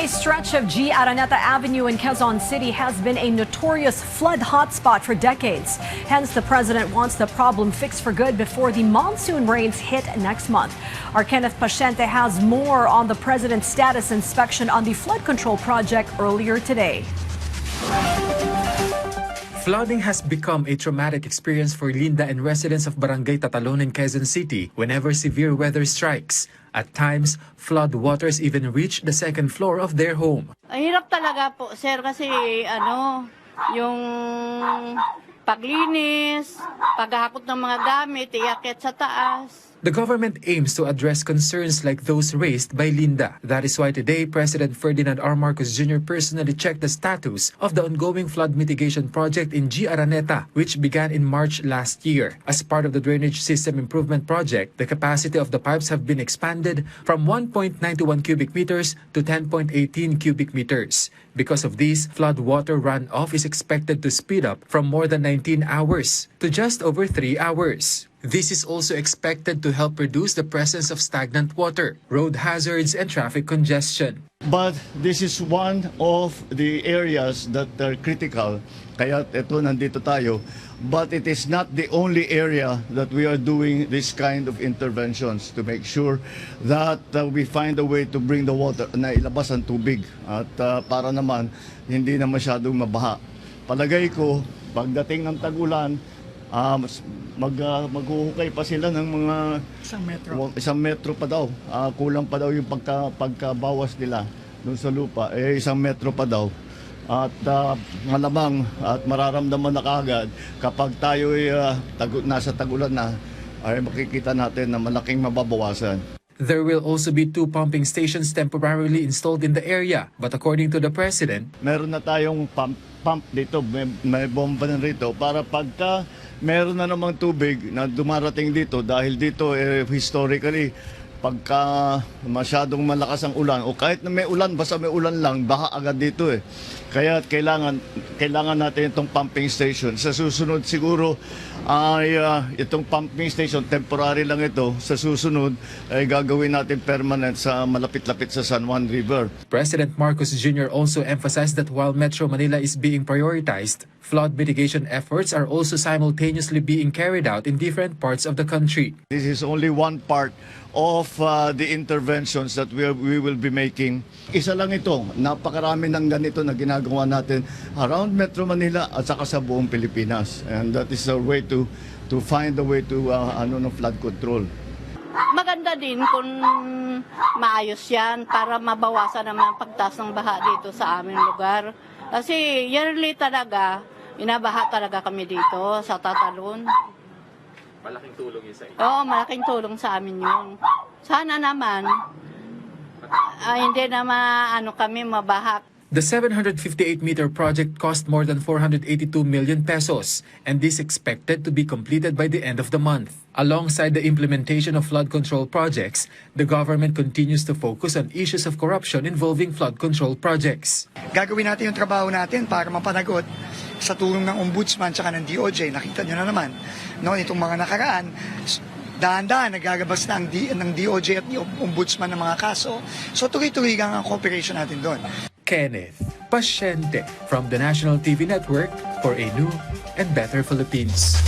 A stretch of G. Araneta Avenue in Quezon City has been a notorious flood hotspot for decades. Hence, the president wants the problem fixed for good before the monsoon rains hit next month. Our Kenneth Paciente has more on the president's status inspection on the flood control project earlier today. Flooding has become a traumatic experience for Linda and residents of Barangay Tatalon in Quezon City whenever severe weather strikes. At times, flood waters even reach the second floor of their home. Ang hirap talaga po, sir, kasi yung paglinis, paghakot ng mga gamit, iakyat sa taas. The government aims to address concerns like those raised by Linda. That is why today, President Ferdinand R. Marcos Jr. personally checked the status of the ongoing flood mitigation project in G. Araneta, which began in March last year. As part of the drainage system improvement project, the capacity of the pipes have been expanded from 1.91 cubic meters to 10.18 cubic meters. Because of this, flood water runoff is expected to speed up from more than 19 hours to just over 3 hours. This is also expected to help reduce the presence of stagnant water, road hazards, and traffic congestion. But this is one of the areas that are critical. Kaya ito, nandito tayo. But it is not the only area that we are doing this kind of interventions to make sure that we find a way to bring the water na ilabas ang tubig at para naman hindi na masyadong mabaha. Palagay ko, pagdating ng tag-ulan, maghuhukay pa sila ng mga isang metro pa daw. Kulang pa daw yung pagkabawas nila dun sa lupa. 1 metro pa daw. At malamang at mararamdaman na kaagad kapag tayo nasa tag-ulan na, ay makikita natin na malaking mababawasan. There will also be 2 pumping stations temporarily installed in the area. But according to the president, meron na tayong pump dito, may bomba na rito para pagka meron na namang tubig na dumarating dito dahil dito historically pagka masyadong malakas ang ulan o kahit na may ulan, basta may ulan lang, baha agad dito Kaya kailangan natin itong pumping station. Sa susunod siguro ay itong pumping station, temporary lang ito. Sa susunod ay gagawin natin permanent sa malapit-lapit sa San Juan River. President Marcos Jr. also emphasized that while Metro Manila is being prioritized, flood mitigation efforts are also simultaneously being carried out in different parts of the country. This is only one part of the interventions that we will be making. Isa lang ito, napakarami ng ganito na ginagawa natin around Metro Manila at saka sa buong Pilipinas. And that is a way to find a way to flood control. Maganda din kung maayos yan para mabawasan naman ang pagtaas ng baha dito sa aming lugar. Kasi yearly talaga, inabaha talaga kami dito sa Tatalon. Malaking tulong yun sa inyo? Oo, malaking tulong sa amin yun. Sana naman, hindi na kami mabaha. The 758-meter project cost more than 482 million pesos and is expected to be completed by the end of the month. Alongside the implementation of flood control projects, the government continues to focus on issues of corruption involving flood control projects. Gagawin natin yung trabaho natin para mapanagot sa tulong ng Ombudsman at ng DOJ. Nakita nyo na naman, itong mga nakaraan, dahan-dahan nagagabas na ng DOJ at ng Ombudsman ng mga kaso. So tuloy-tuloy ang cooperation natin doon. Kenneth Paciente from the National TV Network for a new and better Philippines.